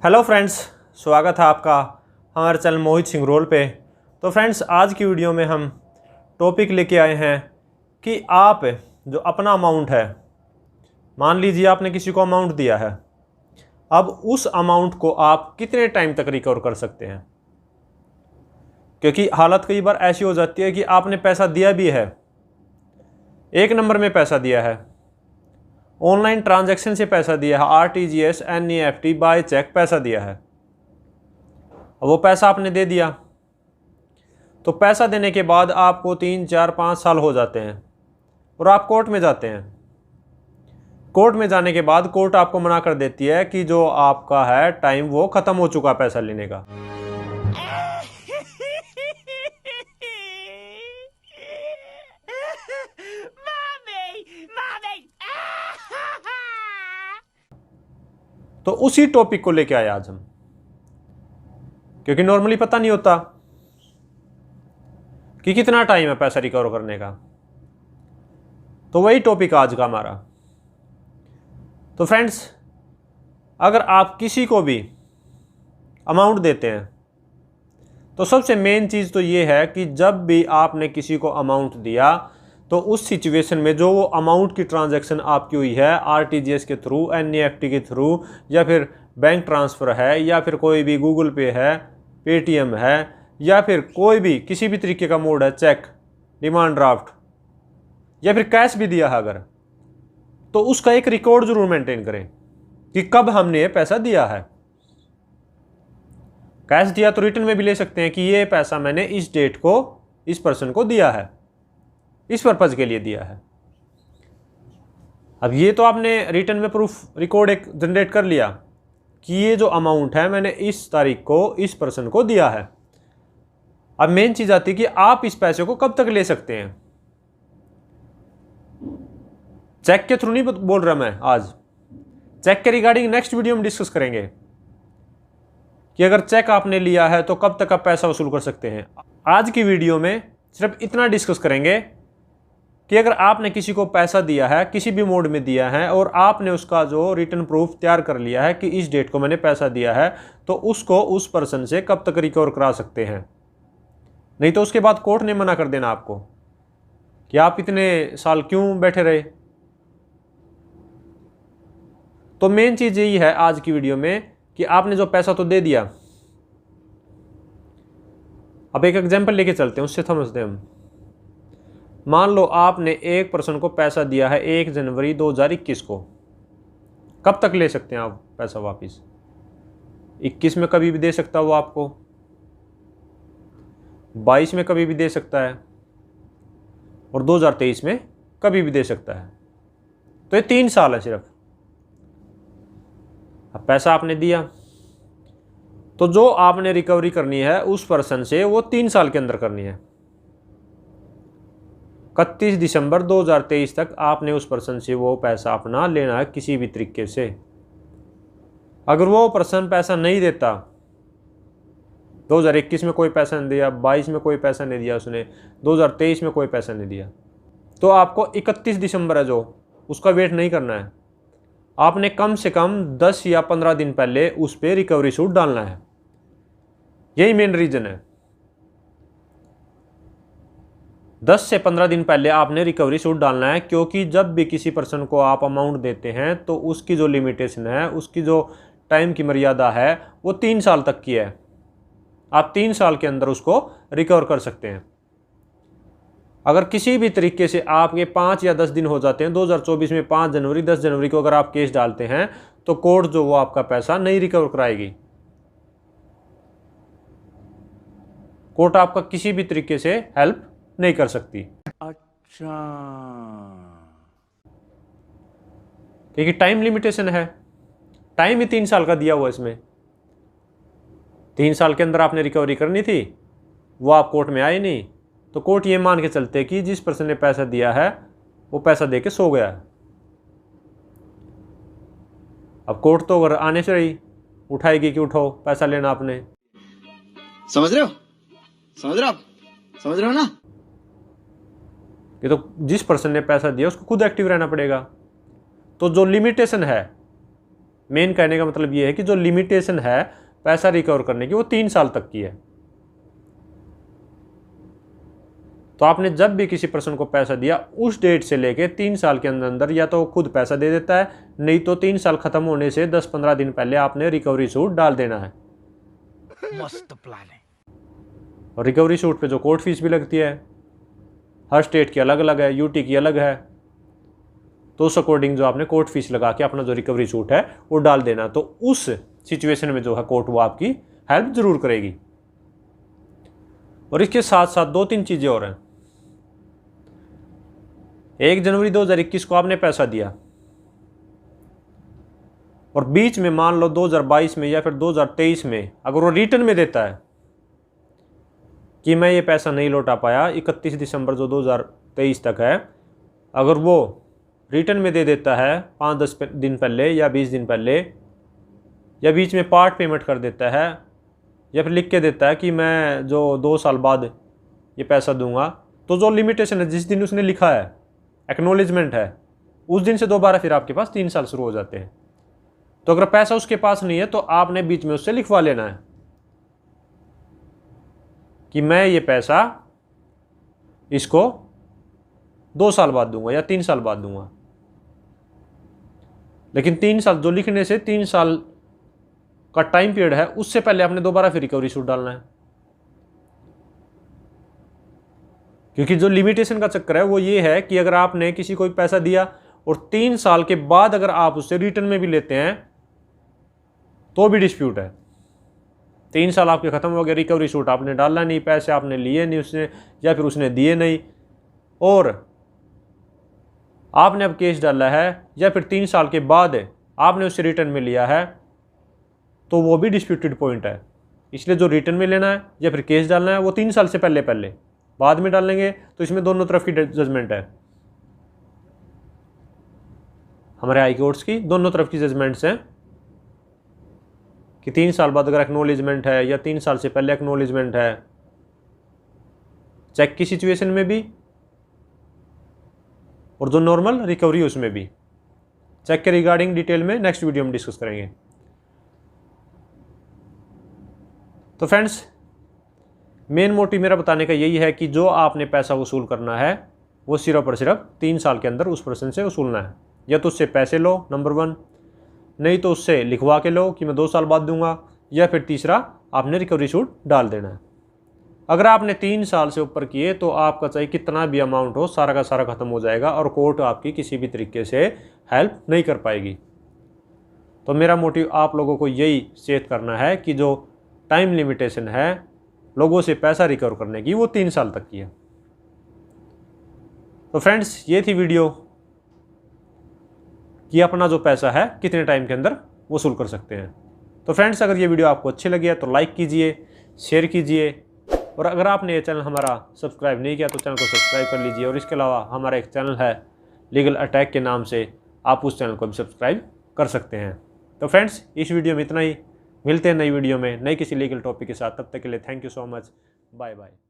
Hello friends, स्वागत है आपका हमारे चैनल मोहित सिंह रोल पे। तो फ्रेंड्स, आज की वीडियो में हम टॉपिक लेके आए हैं कि आप जो अपना अमाउंट है, मान लीजिए आपने किसी को अमाउंट दिया है, अब उस अमाउंट को आप कितने टाइम तक रिकवर कर सकते हैं। क्योंकि हालत कई बार ऐसी हो जाती है कि आपने पैसा दिया भी है, एक नंबर में पैसा दिया है, ऑनलाइन ट्रांजैक्शन से पैसा दिया है, आरटीजीएस, एनईएफटी, बाय चेक पैसा दिया है। वो पैसा आपने दे दिया, तो पैसा देने के बाद आपको 3, 4, 5 साल हो जाते हैं और आप कोर्ट में जाते हैं। कोर्ट में जाने के बाद कोर्ट आपको मना कर देती है कि जो आपका है टाइम वो ख़त्म हो चुका पैसा लेने का। तो उसी टॉपिक को लेके आए आज हम, क्योंकि नॉर्मली पता नहीं होता कि कितना टाइम है पैसा रिकवर करने का। तो वही टॉपिक आज का हमारा। तो फ्रेंड्स, अगर आप किसी को भी अमाउंट देते हैं तो सबसे मेन चीज़ तो ये है कि जब भी आपने किसी को अमाउंट दिया तो उस सिचुएशन में जो वो अमाउंट की ट्रांजैक्शन आपकी हुई है, आरटीजीएस के थ्रू, एनईएफटी के थ्रू, या फिर बैंक ट्रांसफ़र है, या फिर कोई भी गूगल पे है, पेटीएम है, या फिर कोई भी किसी भी तरीके का मोड है, चेक, डिमांड ड्राफ्ट, या फिर कैश भी दिया है अगर, तो उसका एक रिकॉर्ड जरूर मेंटेन करें कि कब हमने ये पैसा दिया है। कैश दिया तो रिटर्न में भी ले सकते हैं कि ये पैसा मैंने इस डेट को इस पर्सन को दिया है, इस पर्पज़ के लिए दिया है। अब ये तो आपने रिटर्न में प्रूफ रिकॉर्ड एक जनरेट कर लिया कि ये जो अमाउंट है मैंने इस तारीख को इस पर्सन को दिया है। अब मेन चीज़ आती है कि आप इस पैसे को कब तक ले सकते हैं। चेक के थ्रू नहीं बोल रहा मैं, आज चेक के रिगार्डिंग नेक्स्ट वीडियो में डिस्कस करेंगे कि अगर चेक आपने लिया है तो कब तक आप पैसा वसूल कर सकते हैं। आज की वीडियो में सिर्फ इतना डिस्कस करेंगे कि अगर आपने किसी को पैसा दिया है, किसी भी मोड में दिया है, और आपने उसका जो रिटर्न प्रूफ तैयार कर लिया है कि इस डेट को मैंने पैसा दिया है, तो उसको उस पर्सन से कब तक रिकवर करा सकते हैं। नहीं तो उसके बाद कोर्ट ने मना कर देना आपको कि आप इतने साल क्यों बैठे रहे। तो मेन चीज़ यही है आज की वीडियो में कि आपने जो पैसा तो दे दिया। अब एक एग्जांपल लेके चलते हैं, उससे समझते हैं हम। मान लो आपने एक पर्सन को पैसा दिया है 1 जनवरी 2021 को, कब तक ले सकते हैं आप पैसा वापस? 21 में कभी भी दे सकता है वो आपको, 22 में कभी भी दे सकता है, और 2023 में कभी भी दे सकता है। तो ये 3 साल है सिर्फ। अब पैसा आपने दिया तो जो आपने रिकवरी करनी है उस पर्सन से वो 3 साल के अंदर करनी है। 31 दिसंबर 2023 तक आपने उस पर्सन से वो पैसा अपना लेना है किसी भी तरीके से। अगर वो पर्सन पैसा नहीं देता, 2021 में कोई पैसा नहीं दिया, 22 में कोई पैसा नहीं दिया उसने, 2023 में कोई पैसा नहीं दिया, तो आपको 31 दिसंबर है जो, उसका वेट नहीं करना है। आपने कम से कम 10 या 15 दिन पहले उस पर रिकवरी सूट डालना है। यही मेन रीज़न है। 10 से 15 दिन पहले आपने रिकवरी सूट डालना है, क्योंकि जब भी किसी पर्सन को आप अमाउंट देते हैं तो उसकी जो लिमिटेशन है, उसकी जो टाइम की मर्यादा है, वो 3 साल तक की है। आप 3 साल के अंदर उसको रिकवर कर सकते हैं। अगर किसी भी तरीके से आपके 5 या 10 दिन हो जाते हैं, 2024 में 5 जनवरी 10 जनवरी को अगर आप केस डालते हैं तो कोर्ट जो वो आपका पैसा नहीं रिकवर कराएगी। कोर्ट आपका किसी भी तरीके से हेल्प नहीं कर सकती। अच्छा, क्योंकि टाइम लिमिटेशन है, टाइम ही 3 साल का दिया हुआ इसमें। 3 साल के अंदर आपने रिकवरी करनी थी, वो आप कोर्ट में आए नहीं, तो कोर्ट ये मान के चलते कि जिस पर्सन ने पैसा दिया है वो पैसा दे के सो गया है। अब कोर्ट तो अगर आने से रही उठाएगी कि उठाओ पैसा लेना आपने। समझ रहे हो? समझ रहे हो ना? ये तो जिस पर्सन ने पैसा दिया उसको खुद एक्टिव रहना पड़ेगा। तो जो लिमिटेशन है मेन कहने का मतलब ये है कि जो लिमिटेशन है पैसा रिकवर करने की वो 3 साल तक की है। तो आपने जब भी किसी पर्सन को पैसा दिया उस डेट से लेके 3 साल के अंदर अंदर या तो खुद पैसा दे देता है, नहीं तो 3 साल खत्म होने से 10-15 दिन पहले आपने रिकवरी सूट डाल देना है। मस्त प्लान है। और रिकवरी सूट पे जो कोर्ट फीस भी लगती है, हर स्टेट की अलग अलग है, यूटी की अलग है, तो उस अकॉर्डिंग जो आपने कोर्ट फीस लगा के अपना जो रिकवरी सूट है वो डाल देना। तो उस सिचुएशन में जो है कोर्ट वो आपकी हेल्प जरूर करेगी। और इसके साथ साथ 2-3 चीजें और हैं। 1 जनवरी 2021 को आपने पैसा दिया और बीच में मान लो 2022 में या फिर 2023 में अगर वो रिटर्न में देता है कि मैं ये पैसा नहीं लौटा पाया 31 दिसंबर जो 2023 तक है, अगर वो रिटर्न में दे देता है 5-10 दिन पहले या 20 दिन पहले, या बीच में पार्ट पेमेंट कर देता है, या फिर लिख के देता है कि मैं जो 2 साल बाद ये पैसा दूंगा, तो जो लिमिटेशन है जिस दिन उसने लिखा है, एक्नॉलेजमेंट है, उस दिन से दोबारा फिर आपके पास 3 साल शुरू हो जाते हैं। तो अगर पैसा उसके पास नहीं है तो आपने बीच में उससे लिखवा लेना है कि मैं ये पैसा इसको 2 साल बाद दूंगा या 3 साल बाद दूंगा। लेकिन 3 साल जो लिखने से 3 साल का टाइम पीरियड है उससे पहले आपने दोबारा फिर रिकवरी सूट डालना है। क्योंकि जो लिमिटेशन का चक्कर है वो ये है कि अगर आपने किसी को पैसा दिया और 3 साल के बाद अगर आप उससे रिटर्न में भी लेते हैं तो भी डिस्प्यूट है। 3 साल आपके खत्म हो गए, रिकवरी सूट आपने डाला नहीं, पैसे आपने लिए नहीं उसने, या फिर उसने दिए नहीं, और आपने अब केस डाला है, या फिर 3 साल के बाद आपने उससे रिटर्न में लिया है, तो वो भी डिस्प्यूटेड पॉइंट है। इसलिए जो रिटर्न में लेना है या फिर केस डालना है वो 3 साल से पहले पहले, बाद में डालेंगे तो इसमें दोनों तरफ की जजमेंट है। हमारे हाई कोर्ट्स की दोनों तरफ की जजमेंट्स हैं कि 3 साल बाद अगर एक्नॉलेजमेंट है या 3 साल से पहले एक्नॉलेजमेंट है, चेक की सिचुएशन में भी और जो नॉर्मल रिकवरी उसमें भी। चेक के रिगार्डिंग डिटेल में नेक्स्ट वीडियो में डिस्कस करेंगे। तो फ्रेंड्स, मेन मोटिव मेरा बताने का यही है कि जो आपने पैसा वसूल करना है वो सिर्फ और सिर्फ 3 साल के अंदर उस पर्सन से वसूलना है। या तो उससे पैसे लो, नंबर 1, नहीं तो उससे लिखवा के लो कि मैं 2 साल बाद दूंगा, या फिर तीसरा आपने रिकवरी सूट डाल देना है। अगर आपने 3 साल से ऊपर किए तो आपका चाहे कितना भी अमाउंट हो सारा का सारा खत्म हो जाएगा और कोर्ट आपकी किसी भी तरीके से हेल्प नहीं कर पाएगी। तो मेरा मोटिव आप लोगों को यही सेट करना है कि जो टाइम लिमिटेशन है लोगों से पैसा रिकवर करने की वो 3 साल तक की है। तो फ्रेंड्स, ये थी वीडियो कि अपना जो पैसा है कितने टाइम के अंदर वसूल कर सकते हैं। तो फ्रेंड्स, अगर ये वीडियो आपको अच्छी लगी है तो लाइक कीजिए, शेयर कीजिए, और अगर आपने ये चैनल हमारा सब्सक्राइब नहीं किया तो चैनल को सब्सक्राइब कर लीजिए। और इसके अलावा हमारा एक चैनल है लीगल अटैक के नाम से, आप उस चैनल को भी सब्सक्राइब कर सकते हैं। तो फ्रेंड्स, इस वीडियो में इतना ही। मिलते हैं नई वीडियो में नई किसी लीगल टॉपिक के साथ। तब तक के लिए thank you so much. Bye bye.